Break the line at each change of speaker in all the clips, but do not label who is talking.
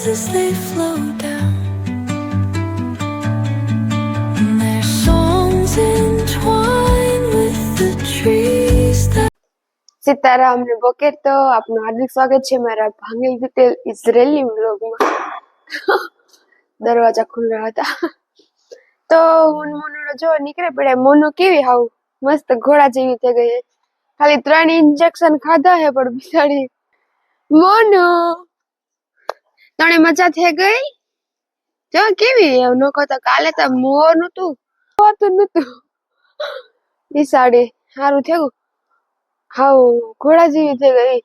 as they flow down. And their songs entwine with the trees that
Sitaram ને બોકેર તો આપનું હાર્દિક સ્વાગત છે મારા ભાંગેલ તૂટેલ ઇઝરાયલી વ્લોગમાં. દરવાજા ખુલ્લા હતા તો મોનુ જો નીકળે પડ્યા. મોનુ કેવી હાવ મસ્ત ઘોડા જેવી થઈ ગઈ. ખાલી 3 ઇન્જેક્શન ખાધા હે પણ બિચારી મોનુ તને મજા થઈ ગઈ. જો કેવી ન કહતો કાલે તો મોર નતું હોતું નતું બિચારી સારું થયું હાવ ઘોડા જેવી થઈ ગઈ.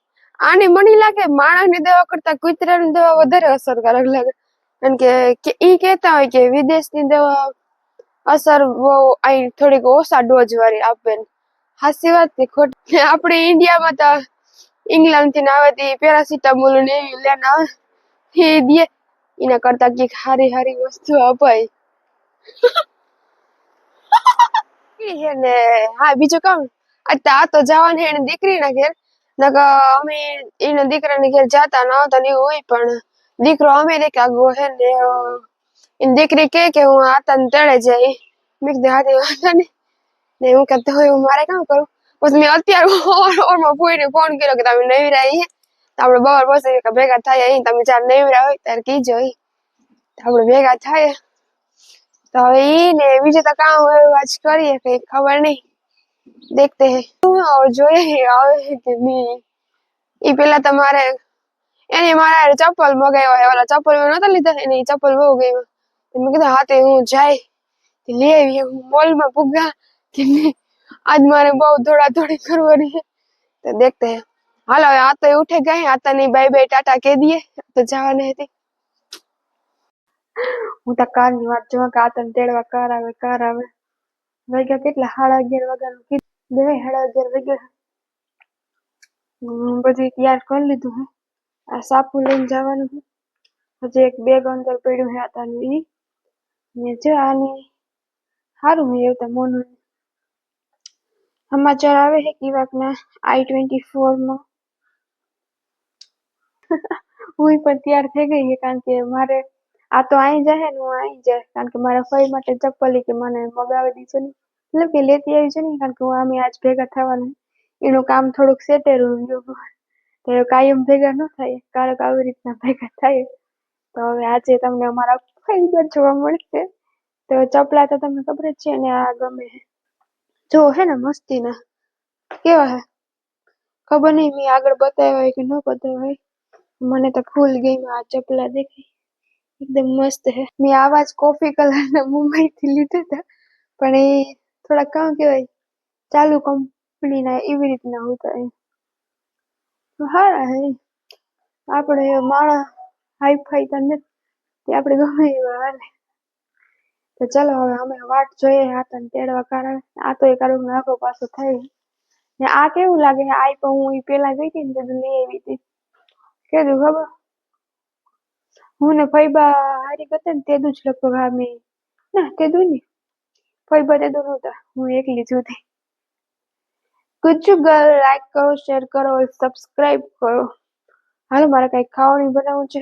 આને મને લાગે માણસની દવા કરતા કૂતરાની દવા વધારે અસરકારક લાગે. કારણ કે ઈ કહેતા હોય કે વિદેશની દવા અસર બહુ અહીં થોડીક ઓછા ડોઝ વાળી આપે. હાસી વાત છે ખોટી. આપણે ઇન્ડિયામાં તો ઇંગ્લેન્ડ થી આવે પેરાસિટામોલ ને એવી લઈને આવે એ દે. એના કરતા કઈક હારી હારી વસ્તુ અપાય. ને હા બીજું કામ આ તો જવાનું હે એની દીકરીના ઘેર. નકર અમે એના દીકરાને ઘેર જાતા ના આવતા ને એવું હોય. પણ દીકરો અમેરિકા ગયો હે ને એની દીકરી કે હું આતાને તેડે જાય. મેં કીધું હાથે વાંધો ને હું કહેતો હોય હું મારે કામ કરું. પછી મેં અત્યારે ઓરમાં ફોઈને ફોન કર્યો કે તમે નવરા હે તો આપણે બપોર પછી ભેગા થાય અહીં. તમે જ્યારે નવરા હોય ત્યારે કીજો અહીં આપણે ભેગા થાય. તો હવે ઈ ને બીજું તો કામ હોય આજ કરીએ કઈ ખબર નહીં. દેખતે હે જોઈએ આવે કે નહીં. ઈ પેલા તમારે એને મારા ચપ્પલ મગાવ્યા હે. ઓલા ચપ્પલ નતા લીધા એને ચપ્પલ બહુ ગઈ. મેં કીધું હા તે હું જાય લઈ આવી. મોલમાં પુગા કે નહીં આજ મારે બહુ દોડાદોડી કરવાની છે. તો દેખતે હે. હાલો હવે આ તો ઉઠે ગઈ. આ તો નહીં બાય બાય ટાટા કહી દઈએ તો જવાની હતી. હું તો કારની વાત જોવા કે આ તને તેડવા કાર આવે. વાગ્યા કેટલા 11:30 વાગ્યાનું કીધું. 11:30 વાગ્યા. બધી તૈયાર કરી લીધું હે. આ સાપુ લઈને જવાનું છે. હજી એક બેગ અંદર પડ્યું હે આતાનું ઈ ને જો આની સારું હે એવું તો મોનું સમાચાર આવે છે કેવાકના I-24 માં. હું પણ તૈયાર થઈ ગઈ છે કારણ કે મારે આ તો અહીં જાય ને હું અહીં જાય. કારણ કે મારા ફઈ માટે ચપ્પલ કે મને મગાવી દીધો ને એટલે કે લેતી આવી છે ને. કારણ કે હું અમે આજ ભેગા થવાના. એનું કામ થોડુંક સેટેલું રહ્યું તો કાયમ ભેગા ન થાય. કારક આવી રીતના ભેગા થાય. તો હવે આજે તમને અમારા ફઈ જોવા મળશે. તો ચપલા તો તમને ખબર જ છે ને આ ગમે જો હે ને મસ્તીના કેવા હે ખબર નહીં. મેં આગળ બતાવ્યા હોય કે ન બતાવ્યા હોય. મને તો ફૂલ ગેમ આ ચપલા દેખાય એકદમ મસ્ત હે. મેં આવા જ કોફી કલરના મુંબઈ થી લીધા હતા પણ એ થોડા કામ કેવાય ચાલુ કંપનીના એવી રીતના હોતા હે. હારા હે. આપણે માણસ હાઈ ફાઈ તો નથી તે આપણે ગમે એવા હાલે. તો ચાલો હવે અમે વાટ જોઈએ. આ તને તેડવા કાર આવે. આ તો એક આખો પાછો થાય ને. આ કેવું લાગે આ તો હું પેલા ગઈ હતી ને તે લઈ આવી હતી. કીધું ખબર હું ને ફઈબા હારી કરતા ને તેદું જ લગભગ હા મેં ના તેદું નહીં ફઈબા તેદું નહોતા. હું એકલી જ હતી. ગુજ્જુ ગર્લ લાઈક કરો શેર કરો સબસ્ક્રાઇબ કરો. હાલો મારે કઈ ખાવાનું બનાવવું છે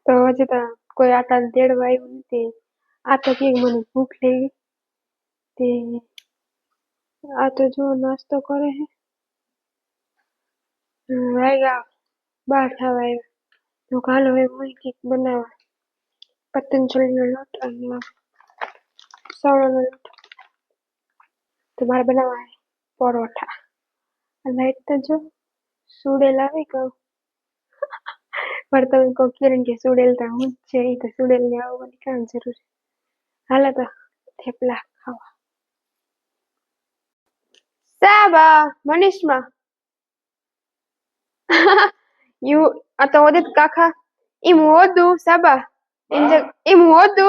તો હજી તો કોઈ આટા તેડવા આવ્યું નથી. આ તો કે મને ભૂખ લાગી તે આ તો જો નાસ્તો કરે હે. વાગ્યા 12 થવા આવ્યા. તો હાલો હવે હું કંઈક બનાવવા. પતંજલિનો લોટ અને સવણાનો લોટ તો મારે બનાવવા પરોઠા. લાઈટ તો જો સુડેલ આવી ગયું. પણ તમે કહો કિરણ કે સુડેલ તો હું જ છે. એ તો સુડેલ ને આવવાની કામ જરૂર. હાલો તો થેપલા ખાવા. સાબા મનીષમાં you atau wadet kakak imuodu saba imuodu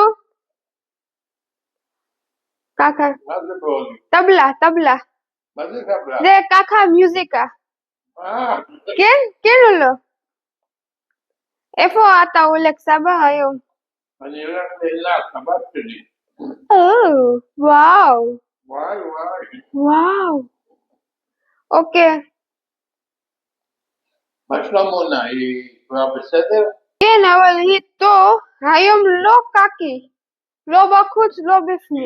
kakak tabla de kakak musika ken lo efo atau olek saba ayo oh wow okay
Mas Lamona, e foi uma perceber?
Ken aber hito hayom lo kaki. Lo bakut lo bifni.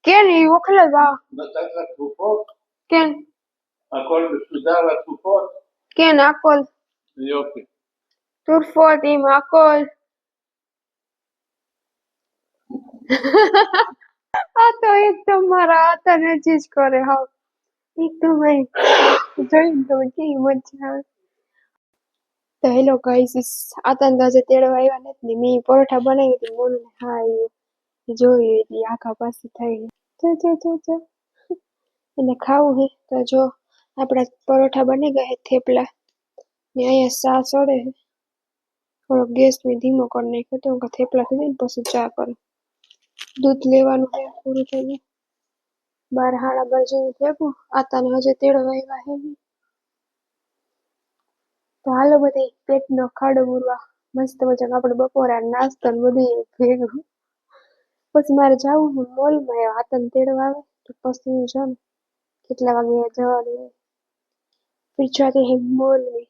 Ken יוכל ba.
נתת לה תרופות?
כן.
הכל מסודר לתרופות?
כן, הכל.
יופי.
תרופות עם הכל. તો એકદમ મારા હાથને ચીજ કરે હા એકદમ જોઈને તમે કેવી મજા આવે તો હેલો ગાઈસ આતંદાજે તેડવા આવ્યા નથી ને મેં પરોઠા બનાવી હતી મોનું હા આવ્યું જોયું એટલે આખા પાસે થઈ ગયા જો એને ખાવું હે તો જો આપણા પરોઠા બની ગયા હે થેપલા ને અહીંયા ચા સડે હે થોડોક ગેસ મેં ધીમો કરી નાખ્યો તો હું થેપલા થઈ જાય ને પછી ચા કરું દૂધ લેવાનું હે પૂરું થઈ ગયું 12 સાડા 12 જેવું થયું આતાને હજે તેડવા આવ્યા હે નહીં. તો હાલો બધી પેટનો ખાડો પૂરવા મસ્ત મજાનો આપણે બપોરે નાસ્તો ને બધું ભેગું પછી મારે જવું છે મોલમાં આતાને તેડવા આવે તો પછી હું જાઉં કેટલા વાગે જવાનું હોય પીછાથી હે મોલ में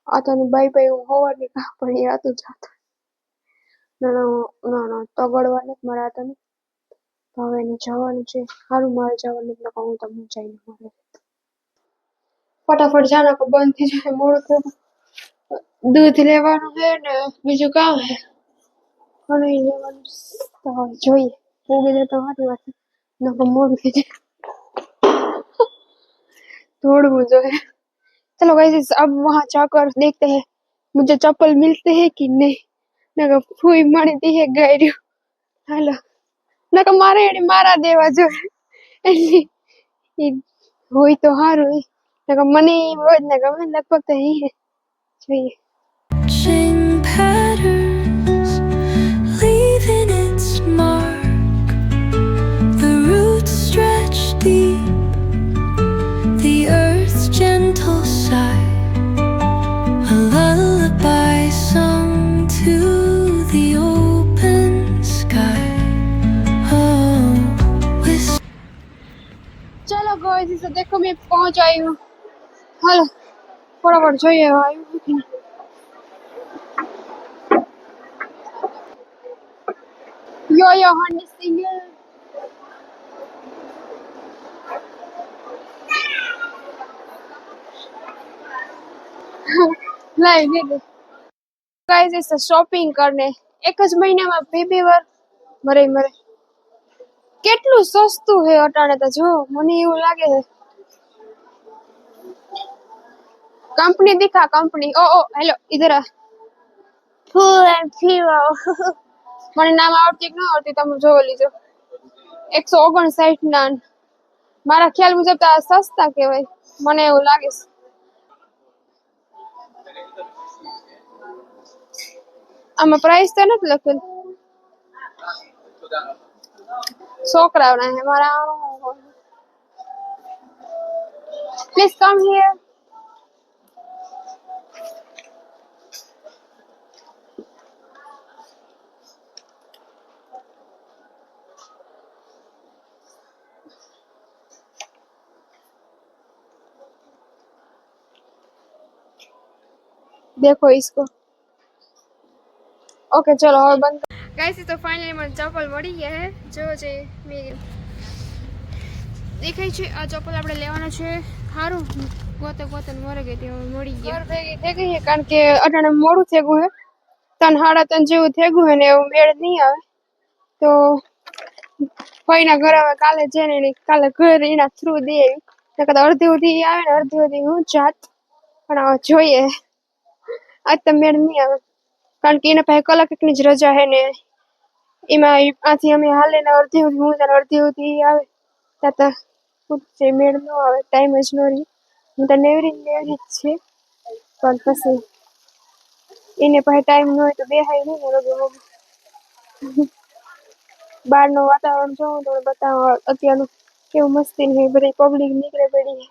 આતાની બાઈ હું હોવાની કા પણ એ આતું જાતો ના તગડવા નથી મારા આતાને તો હવે એને જવાનું છે સારું મારે જવાનું એટલે હું તમને જઈને મળે ફટાફટ જાના કો બંધ થઈ જાય મોડું થયું દૂધ લેવાનું છે ને બીજું કામ છે અને લેવાનું તો જોઈએ ઉગે દે તો સારી વાત નકર મોડું થઈ જાય दौड़વું જોઈએ चलो गाइस अब वहाँ जाकर देखते हैं मुझे चप्पल मिलते हैं कि नहीं नका फूई मारी दी है गायरू हालो नका मारे एडी मारा देवा જોઈએ એટલે હોય તો સારું નકા મને હોય ને ગમે લગભગ તો હી જોઈએ
Watching patterns, leaving its mark. The roots stretch deep, the earth's gentle sigh, a lullaby sung to the open sky. Oh,
चलो गाइस इसे देखो मैं पहुंच आई हूँ हेलो फटाफट જોઈએ આવ્યું કે નહીં यो हनी सिंह लाइव दे गाइस इसे शॉपिंग करने एक ज મહિનામાં બે વાર મરે કેટલું સસ્તું હે અટાણે તો જો મને એવું લાગે છે कंपनी दिखा कंपनी ओ ओ हेलो इधर आ फुल एंड फीवर મને નામ આવડતી કે ન આવડતી તમે જોઈ લીજો 159 ના મારા ખ્યાલ મુજબ તો આ સસ્તા કહેવાય મને એવું લાગે છે આમાં પ્રાઇસ તો નથી લખેલ છોકરાઓના હે મારા પ્લીઝ કમ હિયર देखो इसको ओके चलो હવે બંધ ગાઈસ તો ફાઇનલી મને ચપ્પલ મળી ગયા હે જો જે મે દેખાય છે આ ચપ્પલ આપણે લેવાના છે સારું ગોતે મરે ગઈ તે મળી ગયા ઘર ભેગી થઈ ગઈ છે કારણ કે અટાણે મોડું થઈ ગયું હે 3 સાડા 3 જેવું થઈ ગયું હે ને એવું મેળ નહીં આવે તો ભાઈના ઘરે હવે કાલે જઈને કાલે ઘર એના થ્રુ દે નકર અડધી ઉધી આવે ને અડધી ઉધી હું જાત પણ હવે જોઈએ આજ તો મેળ નહીં આવે કારણ કે એના પાસે કલાક એકની જ રજા હે ને એમાં આથી અમે હાલે ને અડધી ઉધી હું ત્યારે અડધી ઉધી આવે ત્યાં તો પૂછે મેળ ન આવે ટાઈમ જ ન રહી હું તો નેવરી જ છે પણ પછી એને પાસે ટાઈમ ન હોય તો બેહાય નહીં ને લગે બહારનું વાતાવરણ જોઉં તો બતાવો અત્યારનું કેવું મસ્તી ને બધી પબ્લિક નીકળે પડી